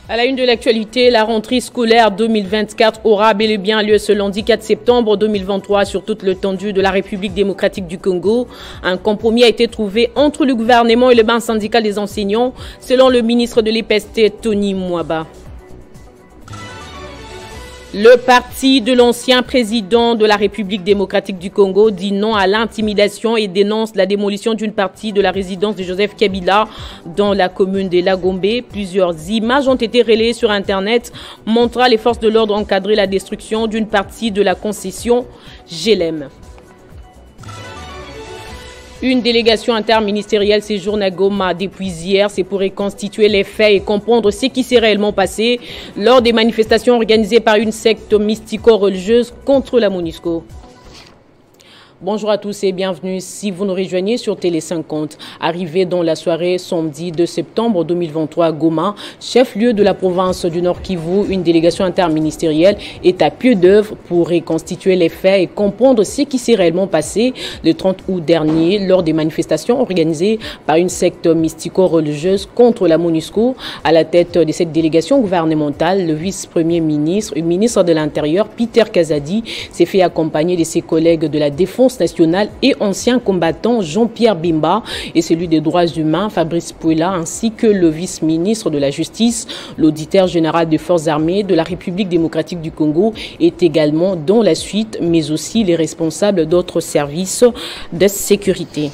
À la une de l'actualité, la rentrée scolaire 2024 aura bel et bien lieu ce lundi 4 septembre 2023 sur toute l'étendue de la République démocratique du Congo. Un compromis a été trouvé entre le gouvernement et le ban syndical des enseignants, selon le ministre de l'EPST, Tony Mwaba. Le parti de l'ancien président de la République démocratique du Congo dit non à l'intimidation et dénonce la démolition d'une partie de la résidence de Joseph Kabila dans la commune de Lagombe. Plusieurs images ont été relayées sur Internet montrant les forces de l'ordre encadrer la destruction d'une partie de la concession GLM. Une délégation interministérielle séjourne à Goma depuis hier. C'est pour reconstituer les faits et comprendre ce qui s'est réellement passé lors des manifestations organisées par une secte mystico-religieuse contre la MONUSCO. Bonjour à tous et bienvenue si vous nous rejoignez sur Télé 50. Arrivé dans la soirée samedi 2 septembre 2023 à Goma, chef-lieu de la province du Nord Kivu, une délégation interministérielle est à pied d'œuvre pour reconstituer les faits et comprendre ce qui s'est réellement passé le 30 août dernier lors des manifestations organisées par une secte mystico-religieuse contre la MONUSCO. À la tête de cette délégation gouvernementale, le vice-premier ministre et ministre de l'Intérieur, Peter Kazadi, s'est fait accompagner de ses collègues de la Défense nationale et ancien combattant Jean-Pierre Bemba et celui des droits humains Fabrice Pouela, ainsi que le vice-ministre de la Justice. L'auditeur général des forces armées de la République démocratique du Congo est également dans la suite, mais aussi les responsables d'autres services de sécurité.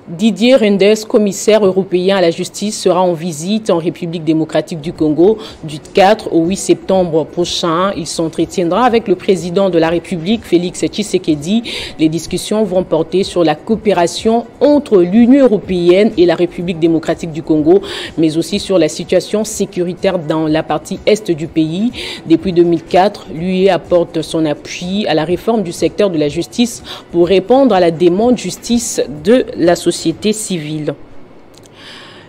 Didier Reynders, commissaire européen à la justice, sera en visite en République démocratique du Congo du 4 au 8 septembre prochain. Il s'entretiendra avec le président de la République, Félix Tshisekedi. Les discussions vont porter sur la coopération entre l'Union européenne et la République démocratique du Congo, mais aussi sur la situation sécuritaire dans la partie est du pays. Depuis 2004, l'UE apporte son appui à la réforme du secteur de la justice pour répondre à la demande de justice de la société civile.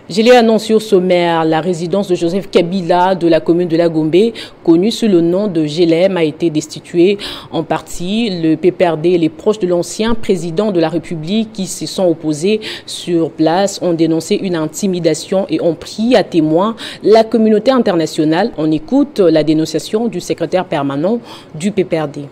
Je l'ai annoncé au sommaire, la résidence de Joseph Kabila de la commune de Lagombe, connue sous le nom de GLM, a été destituée en partie. Le PPRD et les proches de l'ancien président de la République qui se sont opposés sur place ont dénoncé une intimidation et ont pris à témoin la communauté internationale. On écoute la dénonciation du secrétaire permanent du PPRD.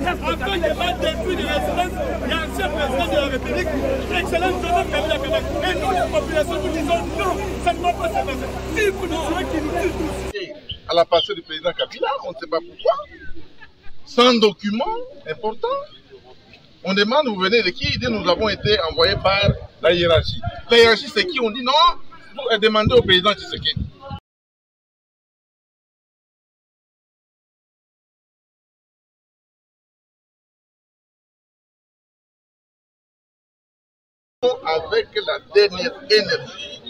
Afin de battre depuis de résidence, il y a un ancien président de la République, l'excellent Joseph Kabila. Et nous, la population, nous disons non, ça ne va pas se passer. Si vous nous voulez qu'il nous tue tous. À la passée du président Kabila, on ne sait pas pourquoi, sans document important, on demande, vous venez de qui? Il dit, nous avons été envoyés par la hiérarchie. La hiérarchie, c'est qui? On dit non, vous demandez au président Tshisekedi. Avec la dernière énergie,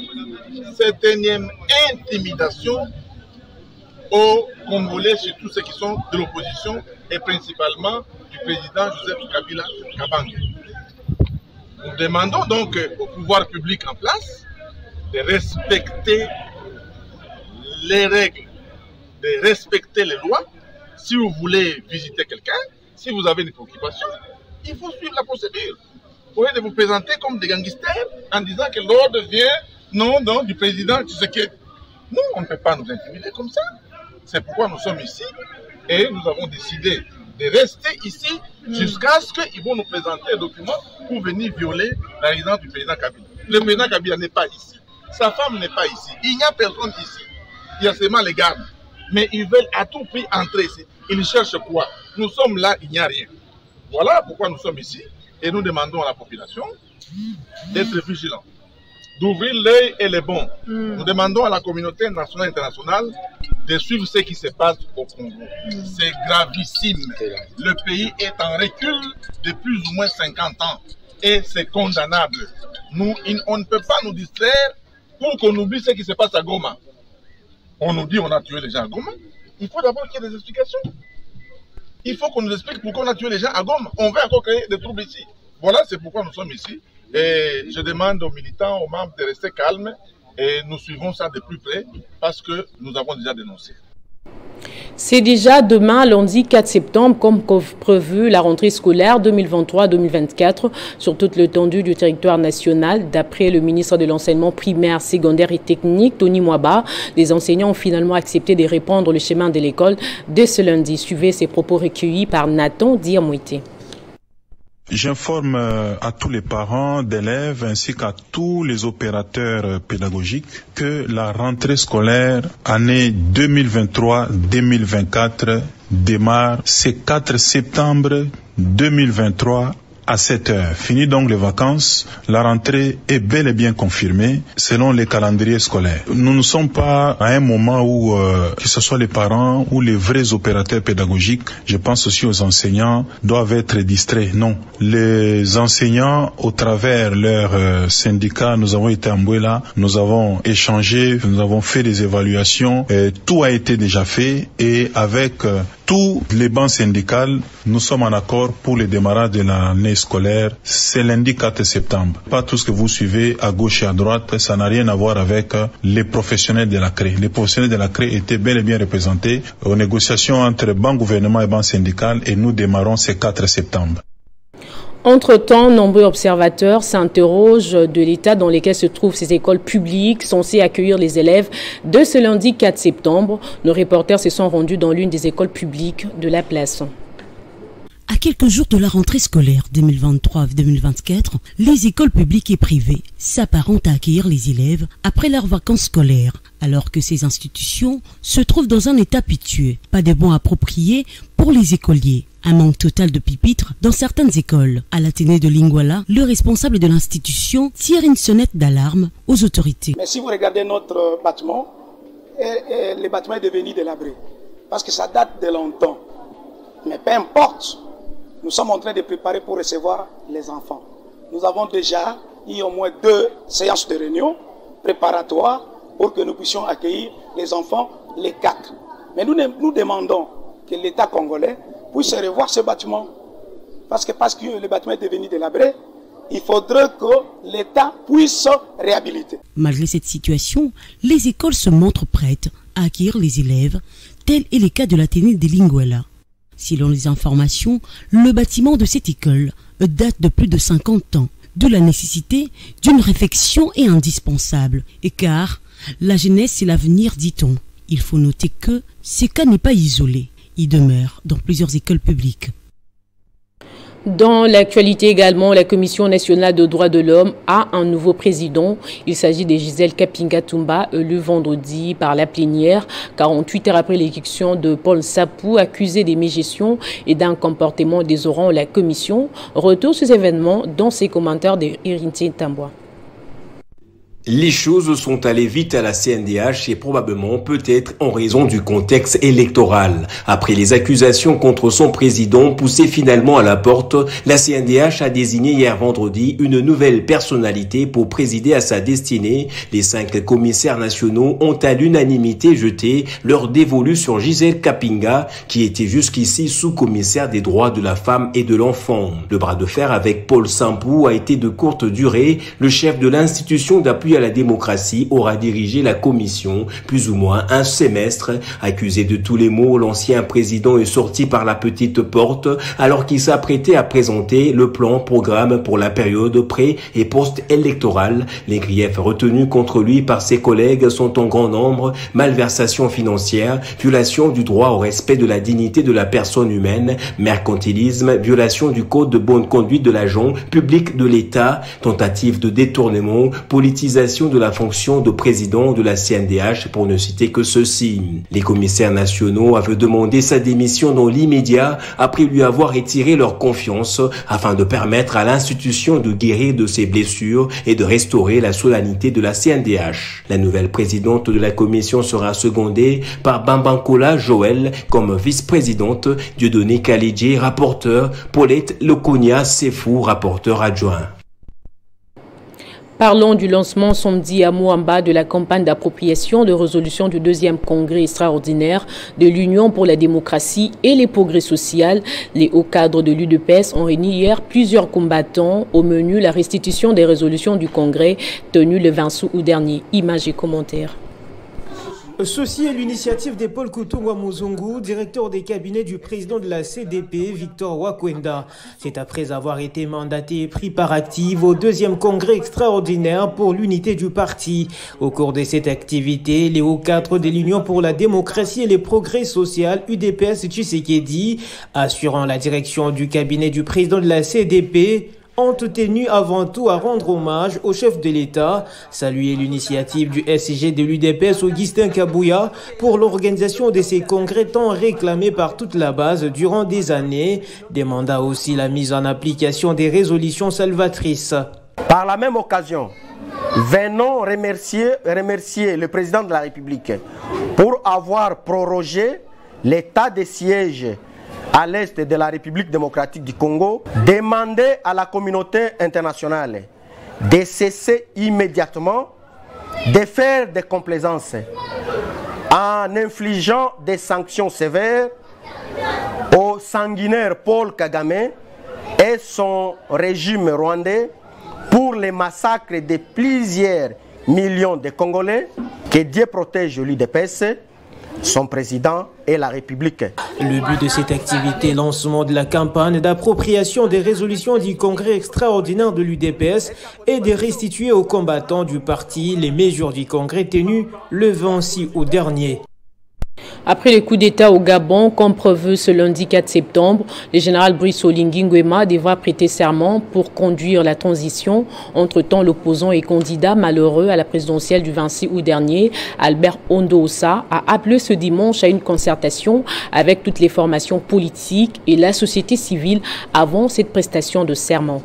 cette énième intimidation aux Congolais, surtout ceux qui sont de l'opposition et principalement du président Joseph Kabila Kabange. Nous demandons donc au pouvoir public en place de respecter les règles, de respecter les lois. Si vous voulez visiter quelqu'un, si vous avez une préoccupation, il faut suivre la procédure. Au lieu de vous présenter comme des gangsters en disant que l'ordre vient non du président Tshisekedi. Nous, on ne peut pas nous intimider comme ça. C'est pourquoi nous sommes ici et nous avons décidé de rester ici jusqu'à ce qu'ils vont nous présenter un document pour venir violer la résidence du président Kabila. Le président Kabila n'est pas ici. Sa femme n'est pas ici. Il n'y a personne ici. Il y a seulement les gardes. Mais ils veulent à tout prix entrer ici. Ils cherchent quoi? Nous sommes là, il n'y a rien. Voilà pourquoi nous sommes ici. Et nous demandons à la population d'être vigilants, d'ouvrir l'œil et les bons. Nous demandons à la communauté nationale et internationale de suivre ce qui se passe au Congo. C'est gravissime. Le pays est en recul de plus ou moins 50 ans. Et c'est condamnable. On ne peut pas nous distraire pour qu'on oublie ce qui se passe à Goma. On nous dit qu'on a tué les gens à Goma. Il faut d'abord qu'il y ait des explications. Il faut qu'on nous explique pourquoi on a tué les gens à Goma. On veut encore créer des troubles ici. Voilà, c'est pourquoi nous sommes ici. Et je demande aux militants, aux membres de rester calmes. Et nous suivons ça de plus près parce que nous avons déjà dénoncé. C'est déjà demain, lundi 4 septembre, comme prévu, la rentrée scolaire 2023-2024 sur toute l'étendue du territoire national. D'après le ministre de l'Enseignement primaire, secondaire et technique, Tony Mwaba, les enseignants ont finalement accepté de reprendre le chemin de l'école dès ce lundi. Suivez ces propos recueillis par Nathan Diamouité. J'informe à tous les parents d'élèves ainsi qu'à tous les opérateurs pédagogiques que la rentrée scolaire année 2023-2024 démarre ce 4 septembre 2023 à 7 heures. Fini donc les vacances, la rentrée est bel et bien confirmée selon les calendriers scolaires. Nous ne sommes pas à un moment où, que ce soit les parents ou les vrais opérateurs pédagogiques, je pense aussi aux enseignants, doivent être distraits. Non. Les enseignants, au travers leur syndicat, nous avons été à Mbouela, nous avons échangé, nous avons fait des évaluations, tout a été déjà fait et avec tous les bancs syndicales, nous sommes en accord pour le démarrage de l'année scolaire. C'est lundi 4 septembre. Pas tout ce que vous suivez à gauche et à droite, ça n'a rien à voir avec les professionnels de la CRE. Les professionnels de la CRE étaient bel et bien représentés aux négociations entre banc gouvernement et banc syndical et nous démarrons ce 4 septembre. Entre-temps, nombreux observateurs s'interrogent de l'état dans lequel se trouvent ces écoles publiques censées accueillir les élèves de ce lundi 4 septembre. Nos reporters se sont rendus dans l'une des écoles publiques de la place. À quelques jours de la rentrée scolaire 2023-2024, les écoles publiques et privées s'apparentent à accueillir les élèves après leurs vacances scolaires, alors que ces institutions se trouvent dans un état pitueux. Pas de bancs appropriés pour les écoliers. Un manque total de pupitres dans certaines écoles. À l'Athénée de Lingouala, le responsable de l'institution tire une sonnette d'alarme aux autorités. Mais si vous regardez notre bâtiment, le bâtiment est devenu délabré. Parce que ça date de longtemps. Mais peu importe, nous sommes en train de préparer pour recevoir les enfants. Nous avons déjà eu au moins 2 séances de réunion préparatoires pour que nous puissions accueillir les enfants les 4. Mais nous demandons que l'État congolais puisse revoir ce bâtiment. Parce que le bâtiment est devenu délabré, il faudrait que l'État puisse réhabiliter. Malgré cette situation, les écoles se montrent prêtes à accueillir les élèves, tel est le cas de l'Athénée de Lingouala. Selon les informations, le bâtiment de cette école date de plus de 50 ans. De la nécessité d'une réfection est indispensable, car la jeunesse et l'avenir, dit-on. Il faut noter que ce cas n'est pas isolé. Il demeure dans plusieurs écoles publiques. Dans l'actualité également, la Commission nationale des droits de l'homme a un nouveau président. Il s'agit de Gisèle Kapinga Toumba, élue vendredi par la plénière, 48 heures après l'élection de Paul Sapou, accusé des mégestions et d'un comportement déshonrant la Commission. Retour sur ces événements dans ses commentaires de Irinti Tamboa. Les choses sont allées vite à la CNDH et probablement peut-être en raison du contexte électoral. Après les accusations contre son président poussées finalement à la porte, la CNDH a désigné hier vendredi une nouvelle personnalité pour présider à sa destinée. Les 5 commissaires nationaux ont à l'unanimité jeté leur dévolu sur Gisèle Kapinga, qui était jusqu'ici sous-commissaire des droits de la femme et de l'enfant. Le bras de fer avec Paul Sapou a été de courte durée. Le chef de l'institution d'appui à la démocratie aura dirigé la commission plus ou moins un semestre. Accusé de tous les maux, l'ancien président est sorti par la petite porte alors qu'il s'apprêtait à présenter le programme pour la période pré- et post-électorale. Les griefs retenus contre lui par ses collègues sont en grand nombre: malversation financière, violation du droit au respect de la dignité de la personne humaine, mercantilisme, violation du code de bonne conduite de l'agent public de l'État, tentative de détournement, politisation de la fonction de président de la CNDH, pour ne citer que ceci. Les commissaires nationaux avaient demandé sa démission dans l'immédiat après lui avoir retiré leur confiance afin de permettre à l'institution de guérir de ses blessures et de restaurer la solennité de la CNDH. La nouvelle présidente de la commission sera secondée par Bambankola Joël comme vice-présidente, Dieudonné Kalidje rapporteur, Paulette Lekonia Sefou rapporteur adjoint. Parlons du lancement samedi à Mouamba de la campagne d'appropriation de résolution du 2e congrès extraordinaire de l'Union pour la démocratie et les progrès sociaux. Les hauts cadres de l'UDPS ont réuni hier plusieurs combattants. Au menu, la restitution des résolutions du congrès tenu le 20 août dernier. Images et commentaires. Ceci est l'initiative de Paul Kutungwa Muzungu, directeur des cabinets du président de la CDP, Victor Wakwenda. C'est après avoir été mandaté et pris par active au deuxième congrès extraordinaire pour l'unité du parti. Au cours de cette activité, les hauts cadres de l'Union pour la démocratie et les progrès social, UDPS Tshisekedi, assurant la direction du cabinet du président de la CDP, ont tenu avant tout à rendre hommage au chef de l'État, saluer l'initiative du SG de l'UDPS Augustin Kabouya pour l'organisation de ces congrès tant réclamés par toute la base durant des années, demanda aussi la mise en application des résolutions salvatrices. Par la même occasion, venons remercier le président de la République pour avoir prorogé l'état de siège à l'est de la République démocratique du Congo, demander à la communauté internationale de cesser immédiatement de faire des complaisances en infligeant des sanctions sévères au sanguinaire Paul Kagame et son régime rwandais pour les massacres de plusieurs millions de Congolais. Que Dieu protège l'UDPS, son président et la République. Le but de cette activité, lancement de la campagne d'appropriation des résolutions du congrès extraordinaire de l'UDPS, est de restituer aux combattants du parti les mesures du congrès tenues le 26 août dernier. Après le coup d'État au Gabon, comme prévu ce lundi 4 septembre, le général Brice Oligui Nguema devra prêter serment pour conduire la transition. Entre-temps, l'opposant et candidat malheureux à la présidentielle du 26 août dernier, Albert Ondo Ossa, a appelé ce dimanche à une concertation avec toutes les formations politiques et la société civile avant cette prestation de serment.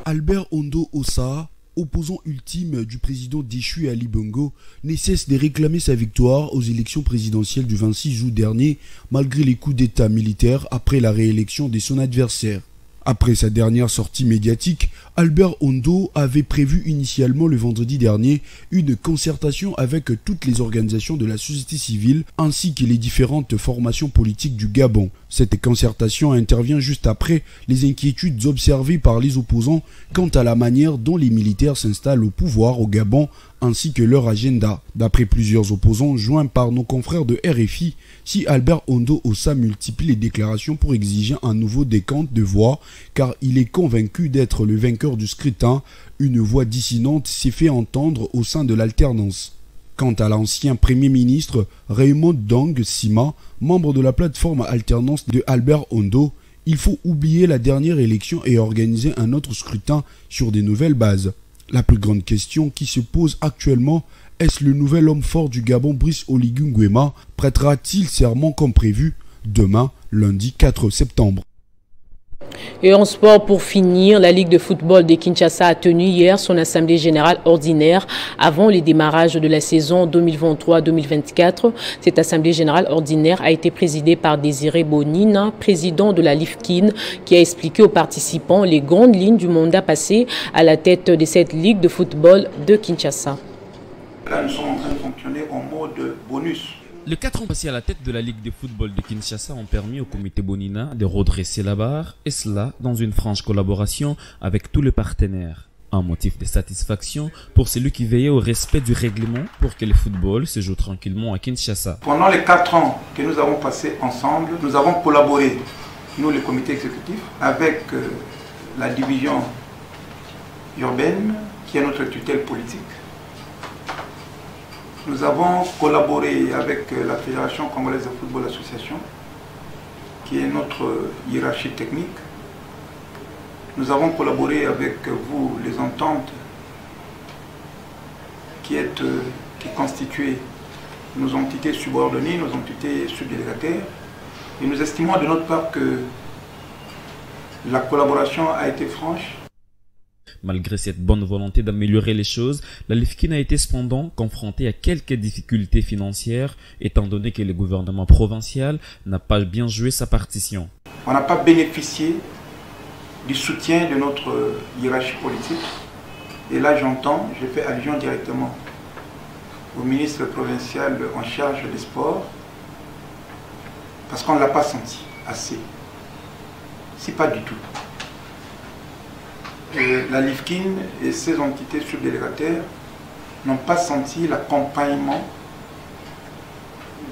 Albert Ondo Ossa, opposant ultime du président déchu Ali Bongo, ne cesse de réclamer sa victoire aux élections présidentielles du 26 août dernier, malgré les coups d'état militaires après la réélection de son adversaire. Après sa dernière sortie médiatique, Albert Ondo avait prévu initialement le vendredi dernier une concertation avec toutes les organisations de la société civile ainsi que les différentes formations politiques du Gabon. Cette concertation intervient juste après les inquiétudes observées par les opposants quant à la manière dont les militaires s'installent au pouvoir au Gabon ainsi que leur agenda. D'après plusieurs opposants joints par nos confrères de RFI, si Albert Ondo Ossa multiplie les déclarations pour exiger un nouveau décompte de voix, car il est convaincu d'être le vainqueur du scrutin, une voix dissidente s'est fait entendre au sein de l'alternance. Quant à l'ancien Premier ministre Raymond Dong Sima, membre de la plateforme alternance de Albert Ondo, il faut oublier la dernière élection et organiser un autre scrutin sur des nouvelles bases. La plus grande question qui se pose actuellement, est-ce le nouvel homme fort du Gabon Brice Oligui Nguema prêtera-t-il serment comme prévu demain, lundi 4 septembre? Et en sport, pour finir, la Ligue de football de Kinshasa a tenu hier son assemblée générale ordinaire avant le démarrage de la saison 2023-2024. Cette assemblée générale ordinaire a été présidée par Désiré Bonina, président de la LIFKIN, qui a expliqué aux participants les grandes lignes du mandat passé à la tête de cette Ligue de football de Kinshasa. Là, nous sommes en train de fonctionner en mode bonus. Les 4 ans passés à la tête de la Ligue de football de Kinshasa ont permis au comité Bonina de redresser la barre, et cela dans une franche collaboration avec tous les partenaires. Un motif de satisfaction pour celui qui veillait au respect du règlement pour que le football se joue tranquillement à Kinshasa. Pendant les 4 ans que nous avons passés ensemble, nous avons collaboré, nous le comité exécutif, avec la division urbaine qui est notre tutelle politique. Nous avons collaboré avec la Fédération congolaise de football association, qui est notre hiérarchie technique. Nous avons collaboré avec vous, les ententes, qui constituent nos entités subordonnées, nos entités subdélégataires. Et nous estimons de notre part que la collaboration a été franche. Malgré cette bonne volonté d'améliorer les choses, la LIFKIN a été cependant confrontée à quelques difficultés financières, étant donné que le gouvernement provincial n'a pas bien joué sa partition. On n'a pas bénéficié du soutien de notre hiérarchie politique. Et là, je fais allusion directement au ministre provincial en charge des sports, parce qu'on ne l'a pas senti assez. Si pas du tout. La LIFKIN et ses entités subdélégataires n'ont pas senti l'accompagnement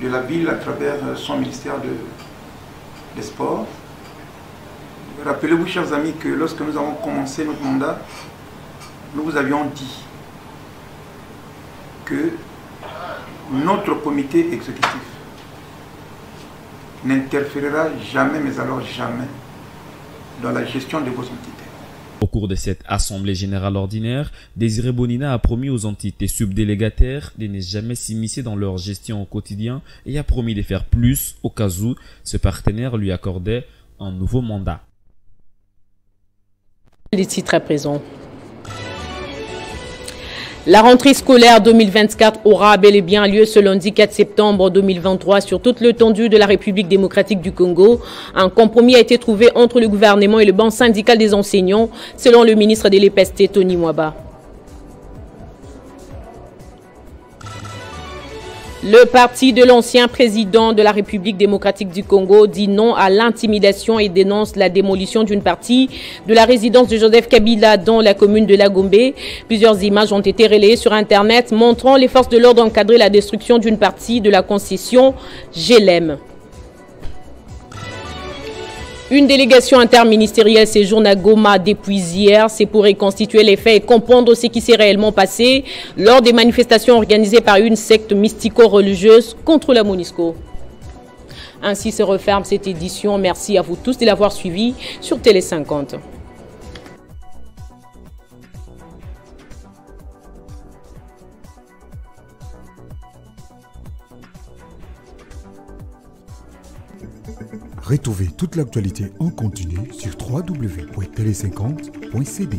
de la ville à travers son ministère des Sports. Rappelez-vous, chers amis, que lorsque nous avons commencé notre mandat, nous vous avions dit que notre comité exécutif n'interférera jamais, mais alors jamais, dans la gestion de vos entités. Au cours de cette assemblée générale ordinaire, Désiré Bonina a promis aux entités subdélégataires de ne jamais s'immiscer dans leur gestion au quotidien et a promis de faire plus au cas où ce partenaire lui accordait un nouveau mandat. Les titres à présent. La rentrée scolaire 2024 aura bel et bien lieu ce lundi 4 septembre 2023 sur toute l'étendue de la République démocratique du Congo. Un compromis a été trouvé entre le gouvernement et le banc syndical des enseignants, selon le ministre de l'EPST, Tony Mwaba. Le parti de l'ancien président de la République démocratique du Congo dit non à l'intimidation et dénonce la démolition d'une partie de la résidence de Joseph Kabila dans la commune de Lagombe. Plusieurs images ont été relayées sur Internet montrant les forces de l'ordre encadrer la destruction d'une partie de la concession GLM. Une délégation interministérielle séjourne à Goma depuis hier. C'est pour reconstituer les faits et comprendre ce qui s'est réellement passé lors des manifestations organisées par une secte mystico-religieuse contre la MONUSCO. Ainsi se referme cette édition. Merci à vous tous de l'avoir suivi sur Télé 50. Retrouvez toute l'actualité en continu sur www.tele50.cd.